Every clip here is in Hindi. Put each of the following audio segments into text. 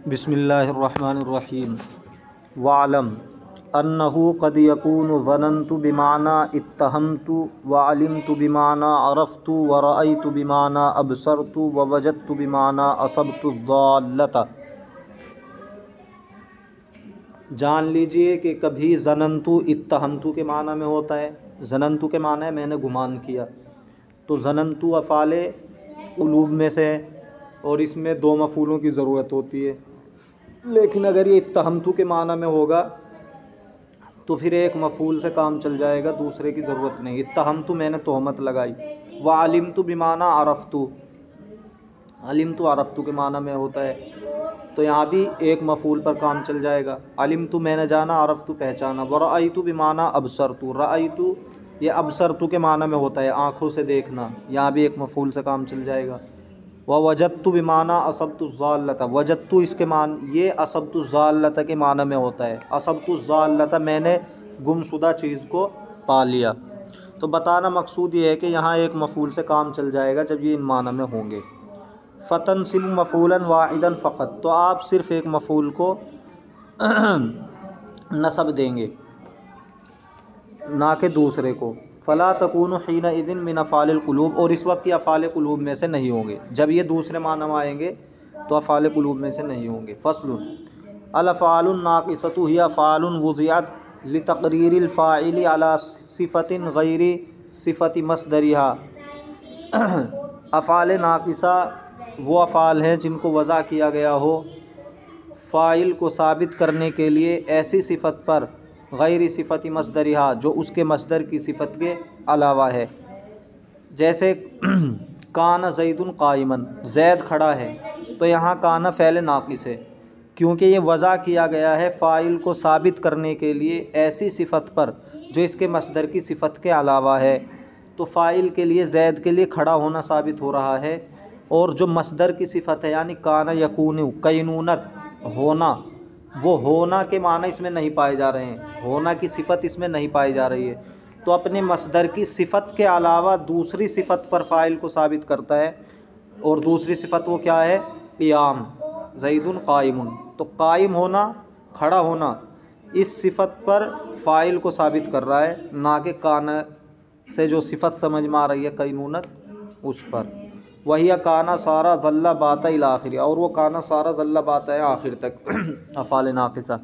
बिस्मिल्लाहिर्रहमानिर्रहीम। वालम अन्नहु क़द यकूनु ज़नन्तु बिमाना इत्तहमतु व अलिमतु बिमाना अरफ़्तु व रअयतु बिमाना अबसरतु व वजदतु बिमाना असबतु ज़ाल्लता। जान लीजिए कि कभी ज़नन्तु इत्तहमतु के माना में होता है। ज़नन्तु के माना है मैंने गुमान किया, तो ज़नन्तु अफ़ाले क़ुलूब में से है और इसमें दो मफ़ूलों की ज़रूरत होती है। लेकिन अगर ये इत्तहमतु के माना में होगा तो फिर एक मफ़ूल से काम चल जाएगा, दूसरे की ज़रूरत नहीं। इत्तहमतु मैंने तोहमत लगाई, व अलिमतु बिमाना अरफ़्तु, अलिमतु अरफ़्तु के माना में होता है, तो यहाँ भी एक मफ़ूल पर काम चल जाएगा। अलिमतु मैंने जाना, अरफ़्तु पहचाना। व रअयतु बिमाना अबसरतु, रअयतु ये अबसरतु के माना में होता है, आँखों से देखना, यहाँ भी एक मफ़ूल से काम चल जाएगा। व वजदतु बिमाना असबतु ज़ाल्लता, वजदतु इसके मान ये असबतु ज़ाल्लता के माना में होता है। असबतु ज़ाल्लता मैंने गुमशुदा चीज़ को पा लिया। तो बताना मकसूद ये है कि यहाँ एक मफ़ूल से काम चल जाएगा जब ये इन माना में होंगे। फ़तनसिब मफ़ूलन वाहिदन फ़क़त, तो आप सिर्फ़ एक मफ़ूल को नसब देंगे ना कि दूसरे को। फ़ला तकूनु हीना इदिन मिन अफ़ालिल क़ुलूब, और इस वक्त ये अफ़ाल क़ुलूब में से नहीं होंगे। जब ये दूसरे माना में आएंगे तो अफ़ाल क़ुलूब में से नहीं होंगे। फ़स्लुन अल अफ़ालुन नाक़िसतु हिया अफ़ालुन वुज़िअत लितक़रीरिल फ़ाइल अला सिफ़तिन गैरि सिफ़ति मस्दरिहा। अफ़ाल नाक़िसा वो अफ़ाल हैं जिनको वज़ा किया गया हो फ़ाइल को साबित करने के लिए ऐसी सिफ़त पर गैर सिफ़ति मस्दरिहा जो उसके मस्दर की सिफ़त के अलावा है। जैसे काना ज़ैदुन क़ाइमन, ज़ैद खड़ा है, तो यहाँ काना फ़ैल नाक़िस है क्योंकि ये वज़ा किया गया है फ़ाइल को साबित करने के लिए ऐसी सिफ़त पर जो इसके मस्दर की सिफ़त के अलावा है। तो फ़ाइल के लिए ज़ैद के लिए खड़ा होना साबित हो रहा है, और जो मस्दर की सिफ़त है यानी काना यकूनु कैनूनत होना, वो होना के माना इसमें नहीं पाए जा रहे हैं, होना की सिफ़त इसमें नहीं पाई जा रही है। तो अपने मस्दर की सिफ़त के अलावा दूसरी सिफ़त पर फ़ाइल को साबित करता है, और दूसरी सिफ़त वो क्या है? क़ियाम, ज़ैदुन क़ाइमुन। तो कायम होना, खड़ा होना, इस सिफ़त पर फ़ाइल को साबित कर रहा है, ना कि काना से जो सिफ़त समझ में आ रही है कैनूनत उस पर। वही काना सारा ज़ल्ला बाता इला आखिर, और वो काना सारा ज़ल्ला बाता है आखिर तक। अफ़ाल नाक़िसा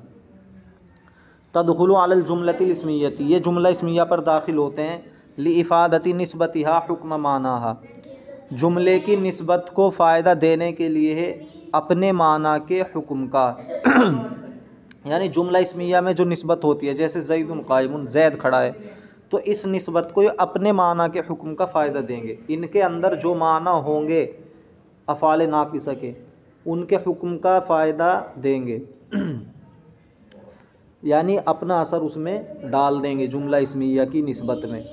तदखुलु अलल जुमलतिल इस्मिय्यति, ये जुमला इस्मिया पर दाखिल होते हैं। लिइफ़ादति निस्बतिहा हुक्म मानाहा, जुमले की निस्बत को फ़ायदा देने के लिए है अपने माना के हुक्म का। यानी जुमला इस्मिया में जो निस्बत होती है, जैसे ज़ैदुन क़ाइमुन, ज़ैद खड़ा है, तो इस निस्बत को अपने माना के हुक्म का फ़ायदा देंगे। इनके अंदर जो माना होंगे अफ़ाल नाक़िसा के, उनके हुक्म का फ़ायदा देंगे यानी अपना असर उसमें डाल देंगे जुमला इस्मिया की निस्बत में।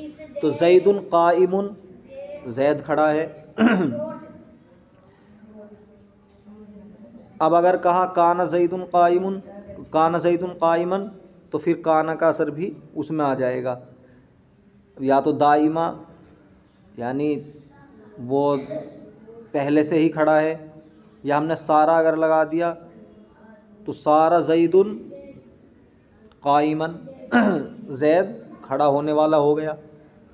तो ज़ैदुन क़ाइमुन, ज़ैद खड़ा है। अब अगर कहा काना ज़ैदुन क़ाइमुन, काना ज़ैदुन क़ाइमन, तो फिर काना का असर भी उसमें आ जाएगा। या तो दाइमा यानी वो पहले से ही खड़ा है, या हमने सारा अगर लगा दिया तो सारा ज़ैदुन क़ाइमन, ज़ैद खड़ा होने वाला हो गया।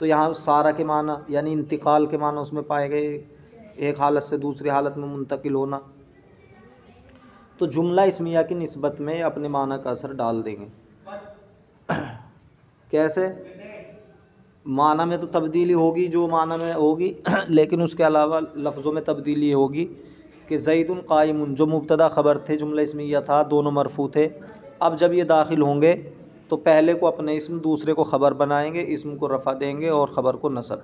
तो यहाँ सारा के माना यानी इंतिकाल के माना उसमें पाए गए, एक हालत से दूसरी हालत में मुंतकिल होना। तो जुमला इस्मिया की निस्बत में अपने माना का असर डाल देंगे। कैसे? माना में तो तब्दीली होगी जो माना में होगी, लेकिन उसके अलावा लफ्ज़ों में तब्दीली होगी कि ज़ैदुन क़ाइमुन जो मुब्तदा ख़बर थे, जुमला इस्मिया था, दोनों मरफ़ू थे। अब जब ये दाखिल होंगे तो पहले को अपने इस्म, दूसरे को ख़बर बनाएंगे, इस्म को रफ़ा देंगे और ख़बर को नसब।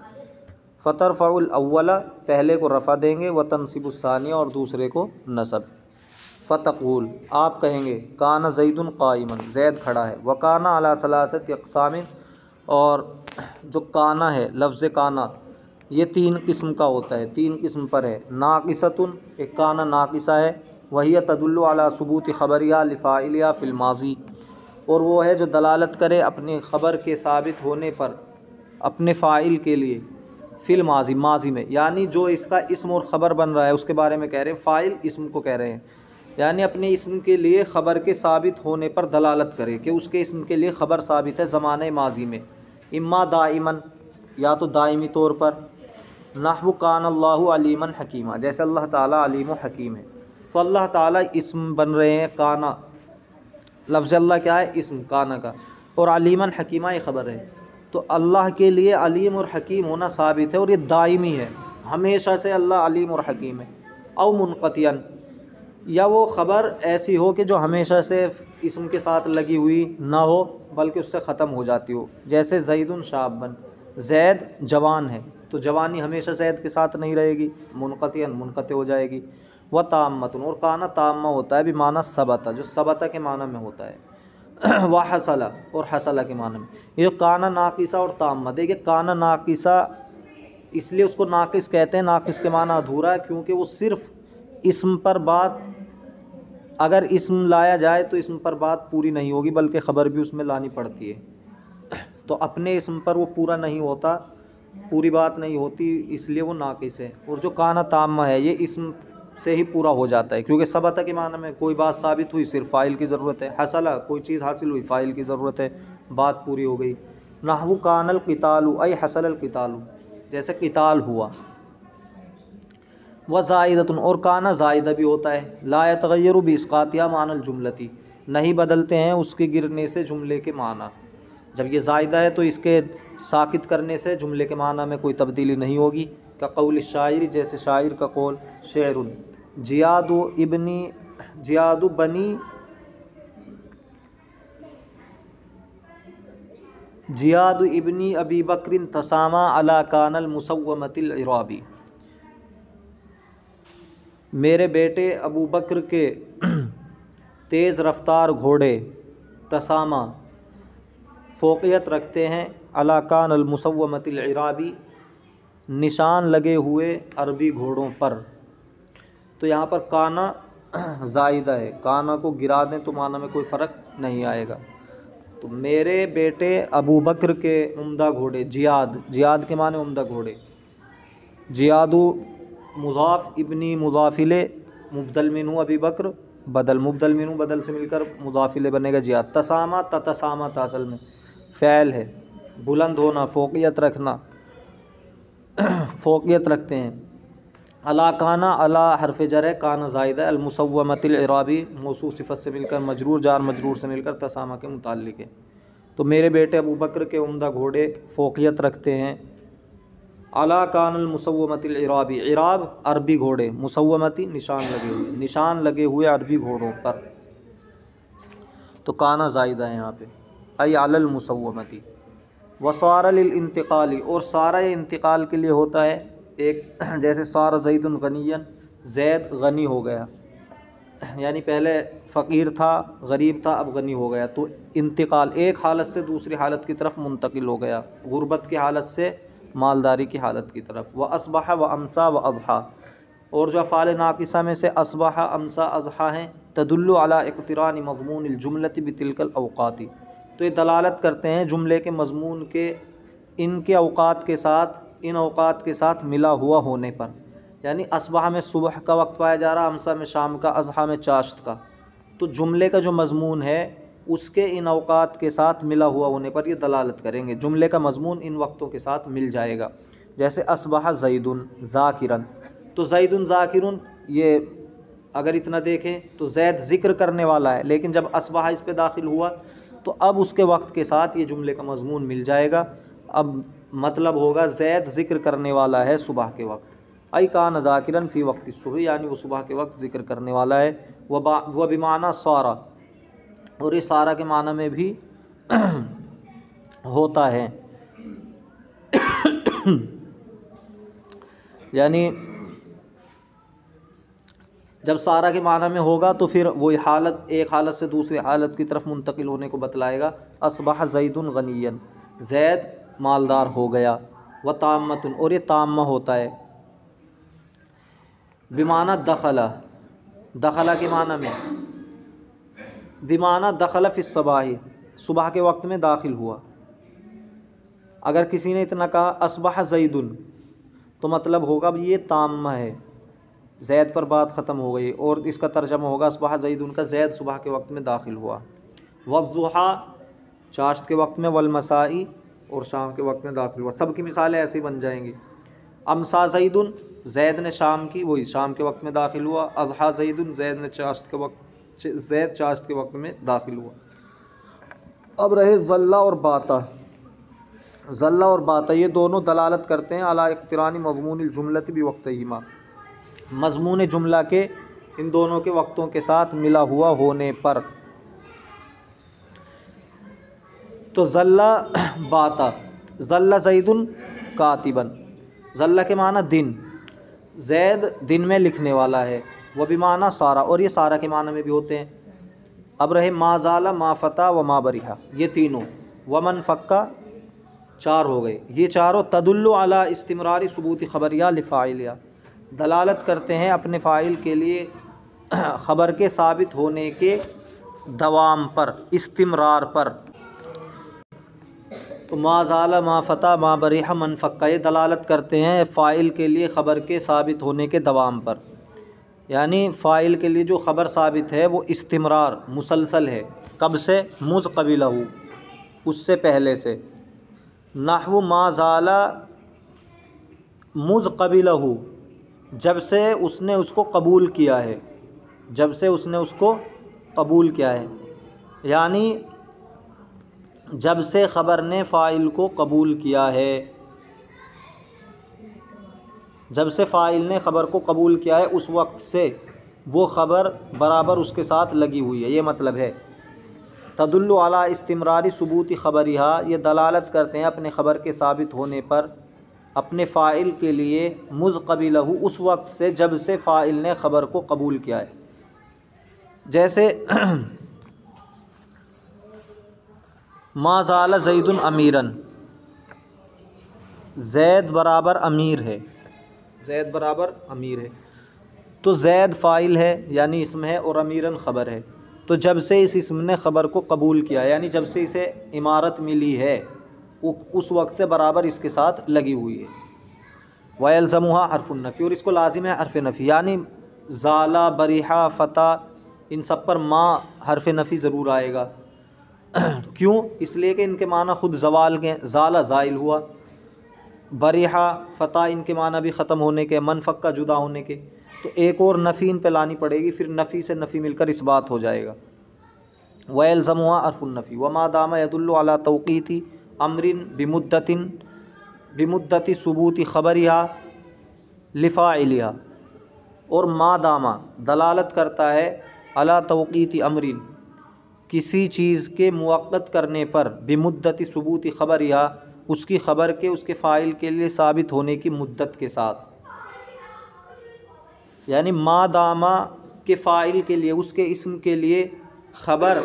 फ़तरफ़उल अव्वला, पहले को रफ़ा देंगे, व तनसिबुस सानिया, और दूसरे को नसब। फ़तक़ूल, आप कहेंगे काना ज़ैदुन क़ाइमन, ज़ैद खड़ा है। व काना अला सलासति अक़सामिन, और जो काना है, लफ्ज़ काना, ये तीन किस्म का होता है, तीन किस्म पर है। नाक़िसतुन, एक काना नाक़िसा है, वही तदुल्लु अला सुबूत ख़बरिया लिफ़ाइलिया फ़िल माज़ी, और वो है जो दलालत करे अपनी ख़बर के साबित होने पर अपने फ़ाइल के लिए फ़िल माज़ी, माज़ी में, यानी जो इसका इस्म और ख़बर बन रहा है उसके बारे में कह रहे हैं, फ़ाइल इस्म को कह रहे हैं। यानी अपने इस्म के लिए ख़बर के साबित होने पर दलालत करे कि उसके इस्म के लिए ख़बर साबित है ज़माने माजी में, इम्मा दाइमन, या तो दायमी तौर पर, नहवु कान अल्लाहु अलीमन हकीमा, जैसे अल्लाह ताला अलीम व हकीम है। तो अल्लाह ताला इस्म बन रहे हैं काना, लफ्ज़ अल्लाह क्या है, इस्म काना का, और अलीमन हकीमा ये ख़बर है। तो अल्लाह के लिए अलीम और हकीम होना साबित है और ये दायमी है, हमेशा से अल्लाह अलीम और हकीम है। औ मुनक़तियन, या वो ख़बर ऐसी हो कि जो हमेशा से इस्म के साथ लगी हुई ना हो बल्कि उससे ख़त्म हो जाती हो, जैसे ज़ैदुन शाबन, ज़ैद जवान है तो जवानी हमेशा ज़ैद के साथ नहीं रहेगी, मुनक़तियन मुनक़ते हो जाएगी। व ताम्मतुन, और काना ताम्मा होता है बिमाना सबता, जो सबता के माना में होता है। व हसला, और हसला के माना में। ये काना नाकिसा और ताम्मा, देखिए काना नाकिसा इसलिए उसको नाकिस कहते हैं, नाकिस के माना अधूरा है, क्योंकि वो सिर्फ़ इस्म पर बात, अगर इस्म लाया जाए तो इस्म पर बात पूरी नहीं होगी बल्कि ख़बर भी उसमें लानी पड़ती है। तो अपने इस्म पर वो पूरा नहीं होता, पूरी बात नहीं होती, इसलिए वो नाकिस है। और जो काना ताम्मा है ये इस्म से ही पूरा हो जाता है, क्योंकि सबता के माना में कोई बात साबित हुई, सिर्फ फ़ाइल की ज़रूरत है। हसला, कोई चीज़ हासिल हुई, फ़ाइल की ज़रूरत है, बात पूरी हो गई। नहवु कानल क़ितालु अय हसलल क़ितालु, जैसे क़िताल हुआ। व ज़ाइदतुन, और काना ज़ाइदा भी होता है। ला यतग़य्यरु बिइस्क़ातिहा मानल जुमलती, नहीं बदलते हैं उसके गिरने से जुमले के माना। जब ये ज़ाइदा है तो इसके साकित करने से जुमले के माना में कोई तब्दीली नहीं होगी। का कौल शायर, जैसे शायर का कौल, शेरुन जियादु इब्नी अबी बकरिन तसामा अला कानल मुसव्वमतिल इराबी, मेरे बेटे अबू बकर के तेज़ रफ्तार घोड़े तसामा फ़ोक़ियत रखते हैं, अला कानल मुसव्वमतिल इराबी, निशान लगे हुए अरबी घोड़ों पर। तो यहाँ पर काना ज़ाइदा है, काना को गिरा दें तो माना में कोई फ़र्क नहीं आएगा। तो मेरे बेटे अबू बकर के उम्दा घोड़े, जियाद के माने उम्दा घोड़े। जियादु मुज़ाफ़, इब्नी मुज़ाफ़िले, मुबदल मिन्हु अबी बकर, बदल, मुबदल मिन्हु बदल से मिलकर मुज़ाफ़िले बनेगा जियाद। तसामा ततसामा असल में फ़ैल है, बुलंद होना, फ़ोक़ियत रखना, फ़ोक़ियत रखते हैं। अला काना, अला हरफ जर है, काना ज़ाइदा, अल मुसव्वमतिल इराबी मौसूफ़ सिफ़त से मिलकर मजरूर, जार मजरूर से मिलकर तसामा के मुताल्लिक़ है। तो मेरे बेटे अबू बकर के उम्दा घोड़े फ़ोक़ियत रखते हैं। अला कानल मुसव्वमतिल इराबी, इराब अरबी घोड़े, मुसव्वमती निशान लगे हुए अरबी घोड़ों पर। तो काना ज़ाइदा है यहाँ पे, अय अलल मुसव्वमती। वसारा लिल इंतकाली, और सारा ये इंतकाल के लिए होता है। एक जैसे सारा ज़ैदुन गनियन, ज़ैद गनी हो गया, यानी पहले फ़कीर था, गरीब था, अब गनी हो गया। तो इंतकाल एक हालत से दूसरी हालत की तरफ मुंतकिल हो गया, गुर्बत की हालत से मालदारी की हालत की तरफ। व असबह व अमसा व अज़हा, और जो अफ़ाल नाक़िसा में से असबह, अमसा, अज़हा हैं, तदुल्लु अला इक़्तिरान मज़मूनिल जुमलति बितिलकल अवक़ाति, तो ये दलालत करते हैं जुमले के मज़मून के इनके अवक़ात के साथ, इन अवक़ात के साथ मिला हुआ होने पर। यानी असबह में सुबह का वक्त पाया जा रहा, अमसा में शाम का, अज़हा में चाश्त का। तो जुमले का जो मज़मून है उसके इन अवक़ात के साथ मिला हुआ होने पर ये दलालत करेंगे, जुमले का मज़मून इन वक्तों के साथ मिल जाएगा। जैसे असबह ज़ैदुन ज़ाकिरन, तो ज़ैदुन ज़ाकिरुन, ये अगर इतना देखें तो ज़ैद ज़िक्र करने वाला है, लेकिन जब असबह इस पे दाखिल हुआ तो अब उसके वक्त के साथ ये जुमले का मज़मून मिल जाएगा। अब मतलब होगा ज़ैद ज़िक्र करने वाला है सुबह के वक्त। आई कान ज़ाकिरन फ़ी वक्त सुबह, यानी वो सुबह के वक्त ज़िक्र करने वाला है। वह बिमाना सारा, और ये सारा के माना में भी होता है। यानी जब सारा के माना में होगा तो फिर वही हालत, एक हालत से दूसरी हालत की तरफ मुंतकिल होने को बतलाएगा। असबह ज़ैदुन गनियन, ज़ैद मालदार हो गया। व ताम्मतुन, और ये ताम्मा होता है बिमाना दखला, दखला के माना में, बिमाना दखला फ़िस सबाही, सुबह के वक्त में दाखिल हुआ। अगर किसी ने इतना कहा असबह ज़ैदुन तो मतलब होगा अब ये ताम्मा है, ज़ैद पर बात ख़त्म हो गई। और इसका तर्जमा होगा असबह ज़ैदुन का ज़ैद सुबह के वक्त में दाखिल हुआ। वज़्ज़ुहा चाश्त के वक्त में, वलमसाई और शाम के वक्त में दाखिल हुआ। सब की मिसालें ऐसे ही बन जाएंगी। अमसा ज़ैदुन ज़ैद ने शाम की, वही शाम के वक्त में दाखिल हुआ। अज़हा ज़ैदुन ज़ैद ने चाश्त के वक्त, ज़ैद चाश्त के वक्त में दाखिल हुआ। अब रहे ज़ल्ला और बाता। ज़ल्ला और बाता ये दोनों दलालत करते हैं अला इक़्तिरानी मज़मूनिल जुमलति बिवक़्तिहिमा, मज़मून जुमला के इन दोनों के वक्तों के साथ मिला हुआ होने पर। तो ज़ल्ला बाता, ज़ल्ला ज़ैदुन कातिबन, ज़ल्ला के माना दिन, ज़ैद दिन में लिखने वाला है। वह भी माना सारा, और ये सारा के माना में भी होते हैं। अब रहे मा ज़ाला, मा फ़ता व मा बरिहा, ये तीनों। वमन फ़क्का, चार हो गए। ये चारों तदुल्लु अला इस्तिमरारी सुबूती ख़बरिया लिफ़ाइलिया, दलालत करते हैं अपने फ़ाइल के लिए ख़बर के साबित होने के दवाम पर, इस्तिमरार पर। तो मा ज़ाला, मा फ़ता, मा बरिहा, मन फ़क्का ये दलालत करते हैं फ़ाइल के लिए ख़बर के साबित होने के दवाम पर। यानी फ़ाइल के लिए जो ख़बर साबित है वो इस्तिमरार मुसलसल है। कब से? मुज़ क़बिलहू, उससे पहले से। नहवु मा ज़ाला मुज़ क़बिलहू, जब से उसने उसको कबूल किया है, जब से उसने उसको कबूल किया है। यानी जब से ख़बर ने फ़ाइल को कबूल किया है, जब से फ़ाइल ने ख़बर को कबूल किया है उस वक्त से वो ख़बर बराबर उसके साथ लगी हुई है, ये मतलब है। तदुल्लु अला इस्तिमरारी सुबूती ख़बरिहा, ये दलालत करते हैं अपने ख़बर के साबित होने पर अपने फ़ाइल के लिए मुज़ क़बिलहू, उस वक्त से जब से फ़ाइल ने ख़बर को कबूल किया है। जैसे मा ज़ाला ज़ैदुन अमीरन, ज़ैद बराबर अमीर है, ज़ैद बराबर अमीर है। तो ज़ैद फ़ाइल है यानी इसम है, और अमीरन ख़बर है। तो जब से इस इसम ने ख़बर को कबूल किया, यानी जब से इसे इमारत मिली है उस वक्त से बराबर इसके साथ लगी हुई है। वयल्ज़मुहा हर्फ़ुन नफ़ी, और इसको लाजिम है हर्फ़ नफ़ी, यानी ज़ाला, बरिहा, फ़ता, इन सब पर माँ हर्फ़ नफ़ी ज़रूर आएगा। क्यों? इसलिए कि इनके माना ख़ुद ज़वाल के, ज़ाला ज़ाइल हुआ, बरिहा, फ़ता इनके माना भी ख़त्म होने के, मनफ़क का जुदा होने के। तो एक और नफ़ी इन पे लानी पड़ेगी, फिर नफ़ी से नफ़ी मिलकर इस बात हो जाएगा। वयल्ज़मुहा हर्फ़ुन नफ़ी वमा दामा यदुल्लु अला तौक़ीती अमरिन बिमुद्दति सुबूती ख़बरिहा लिफ़ाइलिहा, और मा दामा दलालत करता है अला तौक़ीती अमरिन, किसी चीज़ के मुअक्कत करने पर, बिमुद्दति सुबूती ख़बरिहा उसकी ख़बर के उसके फ़ाइल के लिए साबित होने की मुद्दत के साथ। यानी मा दामा के फ़ाइल के लिए, उसके इस्म के लिए ख़बर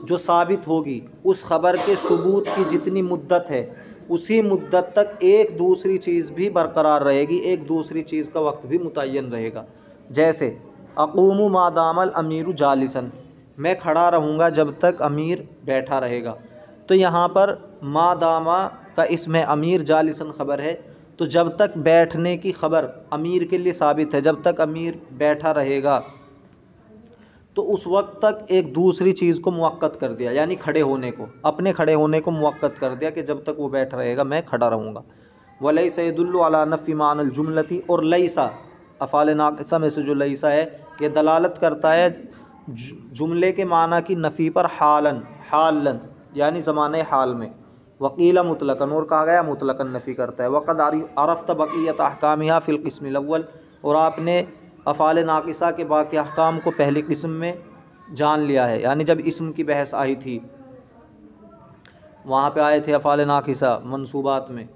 जो साबित होगी, उस ख़बर के सबूत की जितनी मुद्दत है उसी मुद्दत तक एक दूसरी चीज़ भी बरकरार रहेगी, एक दूसरी चीज़ का वक्त भी मुतय्यन रहेगा। जैसे अक़ूमु मा दामल अमीरु जालिसन, मैं खड़ा रहूँगा जब तक अमीर बैठा रहेगा। तो यहाँ पर मा दामा का इसमें अमीर, जालिसन ख़बर है, तो जब तक बैठने की ख़बर अमीर के लिए साबित है, जब तक अमीर बैठा रहेगा तो उस वक्त तक एक दूसरी चीज़ को मुअक्कत कर दिया, यानी खड़े होने को, अपने खड़े होने को मुअक्कत कर दिया कि जब तक वो बैठा रहेगा मैं खड़ा रहूँगा। वलैसा यदुल्लु अला नफ़ी मानल जुमलती, और लैसा अफ़ाल नाक़िसा में से जो लैसा है ये दलालत करता है जुमले के माना की नफ़ी पर, हालन, हालन यानी ज़माने हाल में। वकीला मुतलकन, और कहा गया मुतलकन नफ़ी करता है। वक़द अरफ़्त बक़ियत अहकामिहा फ़िल क़िस्मिल अव्वल, और आपने अफ़ाल नाक़िसा के बाकी अहकाम को पहली किस्म में जान लिया है। यानी जब इस्म की बहस आई थी वहाँ पे आए थे अफ़ाल नाक़िसा मंसूबात में,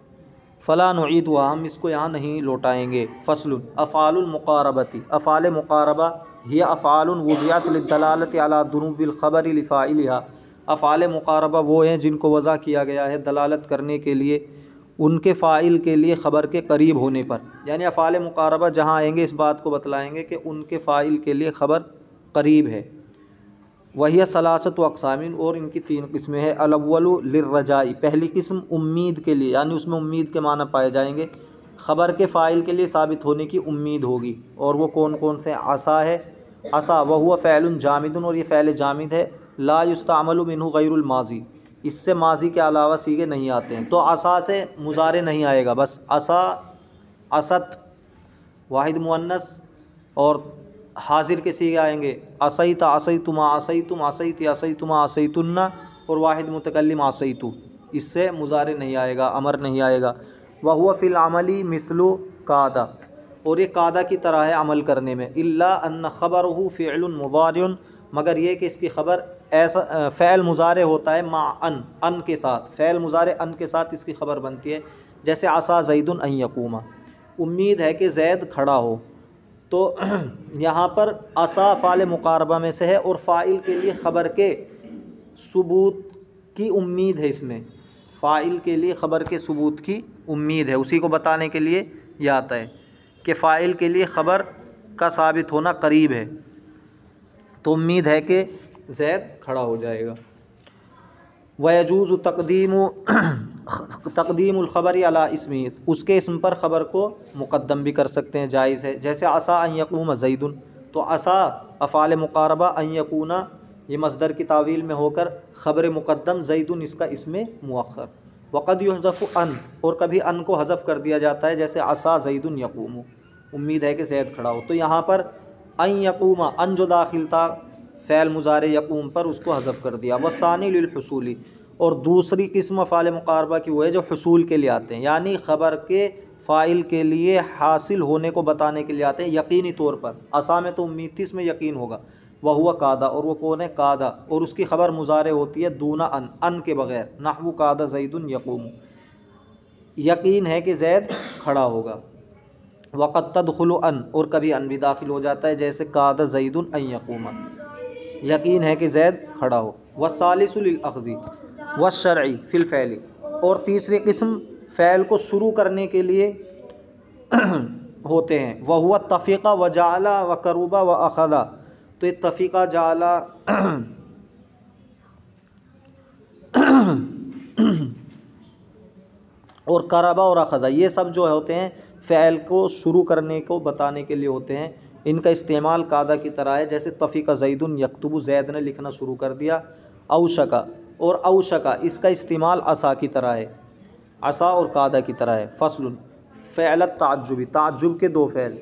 फ़ला नुईदुहा, हम इसको यहाँ नहीं लौटाएँगे। फ़स्लुन अफ़ालुल मुक़ारबती, अफ़ाल मुक़ारबा हिय अफ़ालुन वुज़िअत लिद्दलालति अला दुनूविल ख़बरि लिफ़ाइलिहा, अफ़ाल मुक़ारबा वो हैं जिनको वज़ा किया गया है दलालत करने के लिए उनके फ़ाइल के लिए ख़बर के करीब होने पर। यानी अफ़ाल मुक़ारबा जहाँ आएंगे इस बात को बतलाएंगे कि उनके फ़ाइल के लिए ख़बर करीब है। वही सलासत व अक़सामिन, और इनकी तीन किस्में हैं। अलअव्वलु लिर्रजाई, पहली किस्म उम्मीद के लिए, यानी उसमें उम्मीद के माना पाए जाएंगे। ख़बर के फ़ाइल के लिए साबित होने की उम्मीद होगी। और वो कौन कौन से? असा है, असा वह हुआ फ़ैलुन जामिदुन, और ये फ़ैल जामिद है। ला युस्तामलु मिन्हु गैरुल माजी, इससे माजी के अलावा सीगे नहीं आते हैं। तो असा से मुज़ारे नहीं आएगा, बस असा, असत वाहिद मुअन्नस, और हाजिर के सीगे आएंगे असईता असईतुमा असईतुम असईती असईतुमा असईतुन्ना, और वाहिद मुतकल्लिम असईतु, इससे मुज़ारे नहीं आएगा, अमर नहीं आएगा। वह हुआ फ़िल अमली मिसलु कादा, और ये कादा की तरह है अमल करने में। इल्ला अन्न ख़बरहु फ़िअलुन मुज़ारिउन, मगर ये कि इसकी ख़बर ऐसा फ़ैल मुज़ारे होता है मा अन के साथ, फ़ैल मुज़ारे अन के साथ इसकी ख़बर बनती है। जैसे असा ज़ैदुन अन यक़ूमा, उम्मीद है कि ज़ैद खड़ा हो। तो यहाँ पर असा फ़ाल मुक़ारबा में से है, और फ़ाइल के लिए ख़बर के सुबूत की उम्मीद है। इसमें फ़ाइल के लिए ख़बर के सबूत की उम्मीद है, उसी को बताने के लिए यह आता है कि फ़ाइल के लिए ख़बर का साबित होना करीब है, तो उम्मीद है कि ज़ैद खड़ा हो जाएगा। वयजूज़ तक़दीमुल ख़बरी अला इस्मी, उसके इस्म पर ख़बर को मुक़द्दम भी कर सकते हैं, जायज़ है। जैसे असा अन यक़ूम ज़ैदुन, तो असा अफ़ाल मुक़ारबा, अन यकूना ये मसदर की तावील में होकर ख़बर मुक़द्दम, ज़ैदुन इसका इसमें मुअख्खर। वक़द युहज़फ़ु अन, और कभी अन को हज़फ़ कर दिया जाता है, जैसे असा ज़ैदुन यक़ूमु, उम्मीद है कि ज़ैद खड़ा हो। तो यहाँ पर अन यक़ूमा, अन जो दाखिल था फ़ैल मुज़ारे यक़ूम पर, उसको हज़फ़ कर दिया। वसानी लिल हुसूली, और दूसरी किस्म फ़ाल मुक़ारबा की वो है जो हुसूल के लिए आते हैं, यानी ख़बर के फ़ाइल के लिए हासिल होने को बताने के लिए आते हैं यकीनी तौर पर। असा में तो उम्मीद थी, इसमें यकीन होगा। वह हुआ कादा, और वो कौन है? कादा, और उसकी ख़बर मुज़ारे होती है दूना अन के बग़ैर। नहवु कादा ज़ैदुन यक़ूम, यकीन है कि ज़ैद खड़ा होगा। वक़द तदख़ुलु अन, और कभी अन भी दाखिल हो जाता है, जैसे कादा ज़ैदुन अन यक़ूमा, यकीन है कि ज़ैद खड़ा हो। वसालिसु लिल अख़ज़ी वश्शरई फ़िल फ़ैली, और तीसरी किस्म फ़ैल को शुरू करने के लिए होते हैं। वह हुआ तफ़ीक़ा व जाला व करूबा व अख़दा, तो ये तफ़ीक़ा, जाला और करबा और अख़दा, ये सब जो होते हैं फ़ैल को शुरू करने को बताने के लिए होते हैं। इनका इस्तेमाल कादा की तरह है, जैसे तफ़ीक़ा ज़ैदुन यक्तुबु, ज़ैद ने लिखना शुरू कर दिया। औशका, और औशका इसका इस्तेमाल असा की तरह है, असा और कादा की तरह है। फ़स्लुन फ़ैलत ताज्जुबी, ताज्जुब के दो फ़ैल।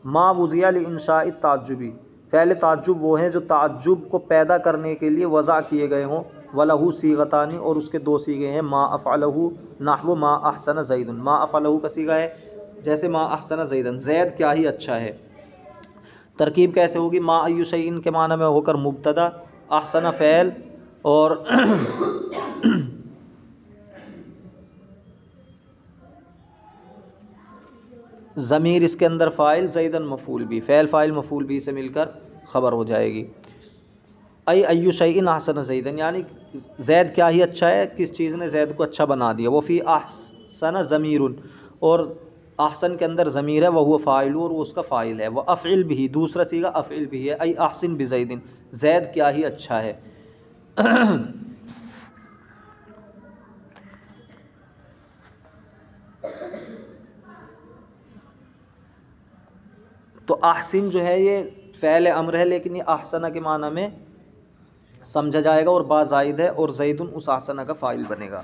मा वुज़िया लिइंशाइ ताज्जुबी, फ़ैल ताज्जुब वो हैं जो ताज्जुब को पैदा करने के लिए वज़ा किए गए हों। वलहू सीगतानी, और उसके दो सीगे हैं। मा अफ़अलहू नहवु मा अहसन ज़ैदुन, मा अफ़अलहू का सीगा है जैसे मा अहसन ज़ैदन, ज़ैद क्या ही अच्छा है। तरकीब कैसे होगी? मा अय्यु शैइन के माना में होकर मुब्तदा, अहसन फ़ैल, और ज़मीर इसके अंदर फ़ाइल, ज़ैदन मफ़ूल भी, फ़ैल फ़ाइल मफ़ूल भी से मिलकर ख़बर हो जाएगी। अय्यु शैइन अहसन ज़ैदन, यानी ज़ैद क्या ही अच्छा है, किस चीज़ ने ज़ैद को अच्छा बना दिया। वो फ़ी अहसन ज़मीरुन, और अहसन के अंदर ज़मीर है, वह हुआ फ़ाइल, और वो उसका फ़ाइल है। वह अफ़इल भी, दूसरा सीगा अफ़इल भी है। अय अहसन बिज़ैदिन, ज़ैद क्या ही अच्छा है। तो अहसन जो है ये फ़ैल अम्र है, लेकिन ये अहसना के माना में समझा जाएगा, और बाज़ाइद है, और ज़ैदुन उस अहसना का फ़ाइल बनेगा।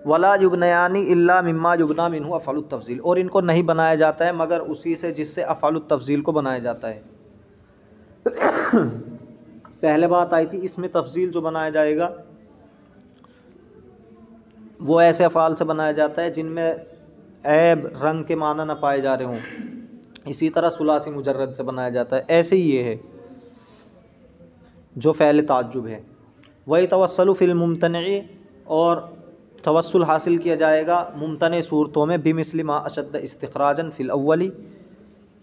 वला युबनयानी इल्ला मिम्मा युबना मिन्हु अफ़अलुत तफ़ज़ील, और इनको नहीं बनाया जाता है मगर उसी से जिससे अफ़अलुत तफ़ज़ील को बनाया जाता है। पहले बात आई थी, इसमें तफ़ज़ील जो बनाया जाएगा वो ऐसे अफ़ाल से बनाया जाता है जिनमें ऐब रंग के माना न पाए जा रहे हों। इसी तरह सुलासी मुजर्रद से बनाया जाता है। ऐसे ही ये है जो फ़ैल ताज्जुब है। वही तवस्सुल फ़िल मुम्तनई, और तवस्सुल हासिल किया जाएगा मुम्तने सूरतों में। बिमिस्लि मा अशद्द इस्तिख़राजन फ़िल अव्वली,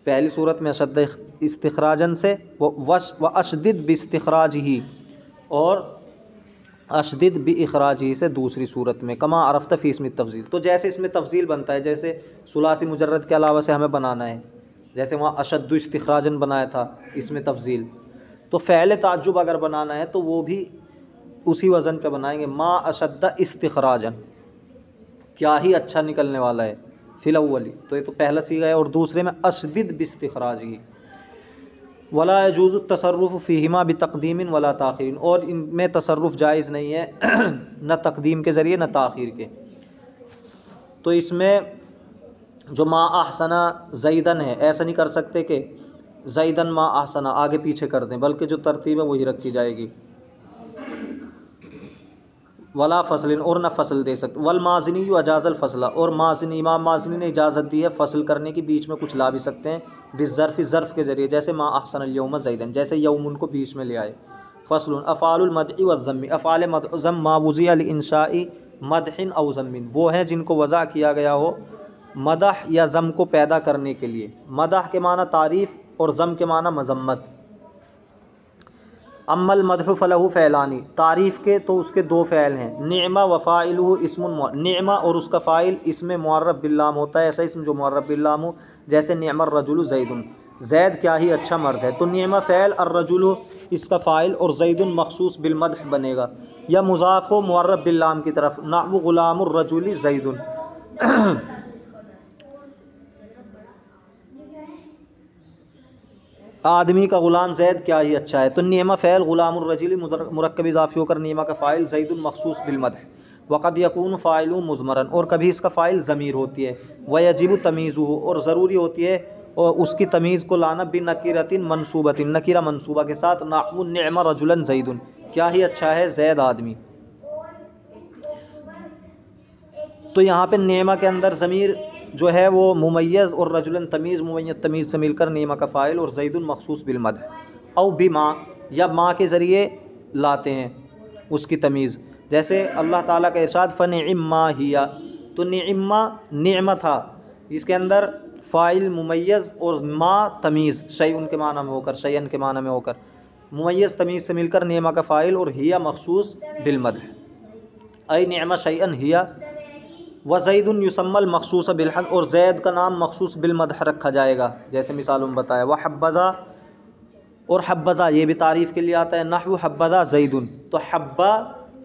पहली सूरत में अशद्द इस्तिख़राजन से, व अशदिद बिस्तिख़राजिही, और अशदिद बि इख़राजी से दूसरी सूरत में। कमा अरफ़्त फ़ी इस्मि तफ़ज़ील, तो जैसे इसमें तफ़ज़ील बनता है, जैसे सुलासी मुजर्रद के अलावा से हमें बनाना है, जैसे वहाँ अशद्दु इस्तिख़राजन बनाया था इसमें तफ़ज़ील, तो फ़ैल ताज्जुब अगर बनाना है तो वो भी उसी वज़न पे बनाएंगे। मा अशद्द इस्तिख़राजन, क्या ही अच्छा निकलने वाला है। फ़िलअव्वली, तो ये तो पहला सीगा है। और दूसरे में अशदिद बिस्तिखराजी वला यजूज़ु तसर्रुफ़ फ़ीहिमा बितक़दीमिन वला ताख़ीरिन, और इनमें तसर्रुफ़ जायज़ नहीं है न तक़दीम के ज़रिए न ताख़ीर के। तो इसमें जो मा अहसना ज़ैदन है, ऐसा नहीं कर सकते कि ज़ैदन मा अहसना आगे पीछे कर दें, बल्कि जो तरतीब है वही रखी जाएगी। वला फ़सलिन, और न फ़सल दे सकते। वल माज़नी अजाज़ल फ़सला, और माज़नी इमाम माज़नी ने इजाज़त दी है फ़सल करने की, बीच में कुछ ला भी सकते हैं बिज़र्फ़, ज़र्फ़ के ज़रिए, जैसे मा अहसनल यौम ज़ैदन, जैसे यौमुन को बीच में ले आए। फ़सलुन अफ़ालुल मदई व ज़म्मी, अफ़ाल मदअ ज़म मा वुज़िअ लिइंशाई मदहिन औ ज़म्मिन, वो हैं जिनको वज़ा किया गया हो मदह या ज़म को पैदा करने के लिए। मदह के माना तारीफ़ और ज़म के माना मज़म्मत। अम्मल मदहु फ़लहु फ़ैलानी, तारीफ़ के तो उसके दो फ़ैल हैं, निअमा व फ़ाइलुहु इस्मुन, निअमा और उसका फ़ाइल इसमें मुअर्रब बिल्लाम होता है, ऐसा इसम जो मुअर्रब बिल्लाम हो, जैसे निअमर रजुलु ज़ैदुन, ज़ैद क्या ही अच्छा मर्द है। तो निअमा फ़ैल और रजुलु इसका फ़ाइल, और ज़ैदुन मखसूस बिलमदह बनेगा, या मुज़ाफ़ हो मुअर्रब बिल्लाम की तरफ, नहवु ग़ुलामुर रजुलि ज़ैदुन। आदमी का ग़ुलाम ज़ैद क्या ही अच्छा है। तो नियमा फ़ैल ग़ुलामुर रजुल मुरक्कब इज़ाफ़ी होकर नियमा का फ़ाइल ज़ैदुन मखसूस बिलमदह। वक़द यकून फ़ाइलु मुज़मरन, और कभी इसका फ़ाइल ज़मीर होती है। वयजिबु तमीज़ुहु, और ज़रूरी होती है और उसकी तमीज़ को लाना बिनकीरतिन मनसूबतिन, नकीरा मनसूबा के साथ, नहवु निअमा रजुलन ज़ैदुन, क्या ही अच्छा है ज़ैद आदमी। तो यहाँ पे नेमा के अंदर ज़मीर जो है वो मुमय्यज़ और रजुलन तमीज़, मुमय्यज़ तमीज़ से मिलकर नेमा का फ़ाइल, और ज़ैदुन मखसूस बिलमदह। औ बिमा, या माँ के ज़रिए लाते हैं उसकी तमीज़, जैसे अल्लाह ताला का इरशाद फ़निअम्मा हिया, तो निअम्मा निअमा था, इसके अंदर फ़ाइल मुमय्यज़ और माँ तमीज़, शैउन के माना में होकर, शैअन के माना में होकर, मुमय्यज़ तमीज़ से मिलकर नेमा का फ़ाइल, और हिया मखसूस बिलमदह। ऐ निअमा शैअन हिया व ज़ैदुन युसम्मल मखसूस बिलहद, और ज़ैद का नाम मखसूस बिलमदह रखा जाएगा, जैसे मिसालों में बताया। व हब्बज़ा, और हब्बज़ा ये भी तारीफ़ के लिए आता है, नहवु हब्बज़ा ज़ैदुन, तो हब्बा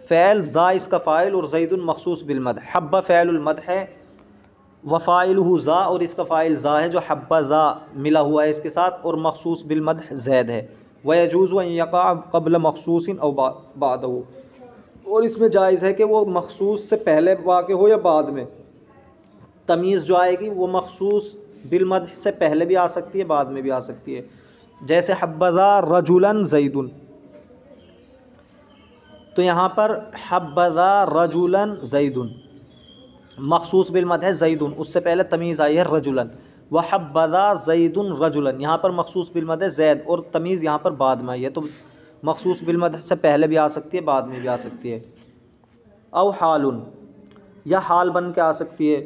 फ़ैल, ज़ा इसका फ़ाइल, और ज़ैदुन मखसूस बिलमदह। हब्बा फ़ैलुल मदह है, व फ़ाइलुहु ज़ा, और इसका फ़ाइल ज़ा है, जो हब्बज़ा मिला हुआ है इसके साथ, और मखसूस बिलमदह ज़ैद है। व यजूज़ु अन यक़अ क़ब्ल मखसूसिन औ बादहु, और इसमें जायज़ है कि वो मखसूस से पहले वाक़े हो या बाद में। तमीज़ जो आएगी वो मखसूस बिलमदह से पहले भी आ सकती है, बाद में भी आ सकती है, जैसे हब्बज़ा रजुलन ज़ैदुन, तो यहाँ पर हब्बज़ा रजुलन ज़ैदुन मखसूस बिलमदह ज़ैदुन, उससे पहले तमीज़ आई है रजुलन। व हब्बज़ा ज़ैदुन रजुलन, यहाँ पर मखसूस बिलमदह ज़ैद, और तमीज़ यहाँ पर बाद में आई है, तो मखसूस बिलमदह से पहले भी आ सकती है, बाद में भी आ सकती है। औ हालुन, या हाल बन के आ सकती है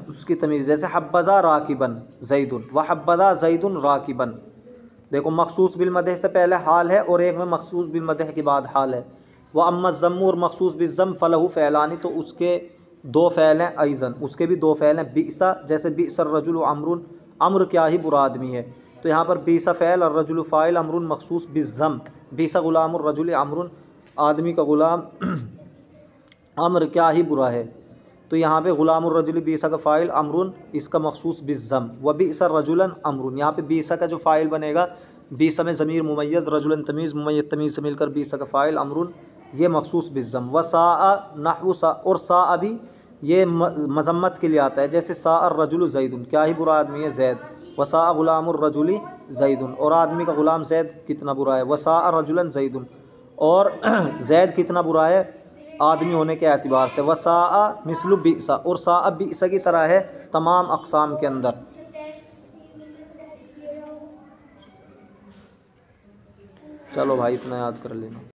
उसकी तमीज़, जैसे हब्बज़ा राकिबन ज़ैदुन, व हब्बज़ा ज़ैदुन राकिबन, देखो मखसूस बिलमदह से पहले हाल है, और एक में मखसूस बिलमदह के बाद हाल है। व अम्मा ज़म्मु, और मखसूस बिज़्ज़म फ़लहु फ़ैलानी, तो उसके दो फ़ैल हैं, ऐज़न उसके भी दो फ़ैल हैं। बिसा, जैसे बिसर रजुल अमरुन, अम्र क्या ही बुरा आदमी है, तो यहाँ पर बीसा फ़ैल और रजुल फ़ाइल, अमरुन मखसूस बिज़्ज़म, बीसा ग़ुलामुर रजुल अमरुन, आदमी का ग़ुलाम अम्र क्या ही बुरा है, तो यहाँ पे ग़ुलामुर रजुल बीसा का फ़ाइल, अमरुन इसका मखसूस बिज़्ज़म। व बीसा रजुलन अमरुन, यहाँ पे बीसा का जो फ़ाइल बनेगा, बीसा में ज़मीर मुमय्यज़, रजुलन तमीज़, मुमय्यज़ तमीज़ से मिलकर बीसा का फ़ाइल अमरुन, ये मखसूस बिज़्ज़म। व साअ नहवु सा, और साअ भी ये मज़म्मत के लिए आता है, जैसे साअ रजुल ज़ैदुन, क्या ही बुरा आदमी है ज़ैद। व साअ ग़ुलामुर रजुल ज़ैदुन, और आदमी का ग़ुलाम ज़ैद कितना बुरा है। व साअ रजुलन ज़ैदुन, और ज़ैद कितना बुरा है आदमी होने के एतबार से। व साअ मिस्लु बिसा, और साअ बिसा की तरह है तमाम अक़साम के अंदर। चलो भाई इतना याद कर लेना।